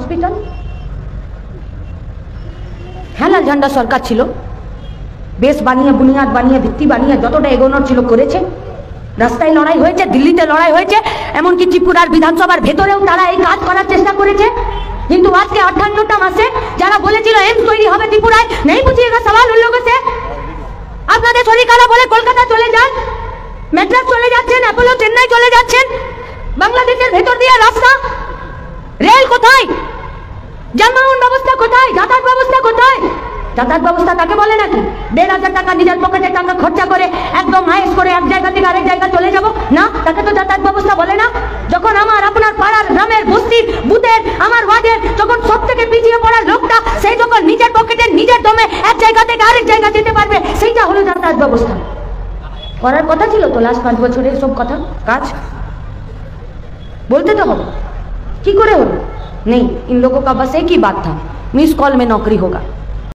Hospital. হ্যাঁ, লাল ঝান্ডা সরকার ছিল, বেশ বানিয়ে বুনিয়াদ বানিয়ে ভিত্তি বানিয়ে যতটা এগোনোর ছিল করেছে। রাস্তায় লড়াই হয়েছে, দিল্লিতে লড়াই হয়েছে, এমনকি ত্রিপুরার বিধানসভার ভেতরেও তারা এই কাজ করার চেষ্টা করেছে। কিন্তু আজকে 58টা মাসে যারা বলেছিল এমস তৈরি হবে ত্রিপুরায়, নেই বুঝিয়েগা সওয়াল উন লোগों से। আপনাদের শরীরকালা বলে কলকাতা চলে যান, মেড্রাস চলে যাচ্ছেন, অ্যাপোলো চেন্নাই চলে যাচ্ছেন, বাংলাদেশের ভেতর দিয়ে রাস্তা, রেল কোথায়, যানবাহন ব্যবস্থা কোথায়, যাতায়াত ব্যবস্থা কোথায়? যাতায়াত ব্যবস্থা তাকে বলে নাকি 1,500 টাকা নিজের পকেটে টাকা খরচা করে একদম হাইস করে এক জায়গা থেকে আরেক জায়গা চলে যাব? না, তাকে তো যাতায়াত ব্যবস্থা বলে না। যখন আমার আপনার পাড়ার গ্রামের বস্তির বুথের আমার ওয়ার্ডের যখন সব থেকে পিছিয়ে পড়া লোকটা সেই যখন নিজের পকেটে নিজের দমে এক জায়গা থেকে আরেক জায়গা যেতে পারবে, সেইটা হলো যাতায়াত ব্যবস্থা। করার কথা ছিল তো লাস্ট 5 বছরের সব কথা কাজ বলতে তো হবে। কি করে হলো? नहीं, इन लोगों का बस एक ही बात था, मिस कॉल में नौकरी होगा।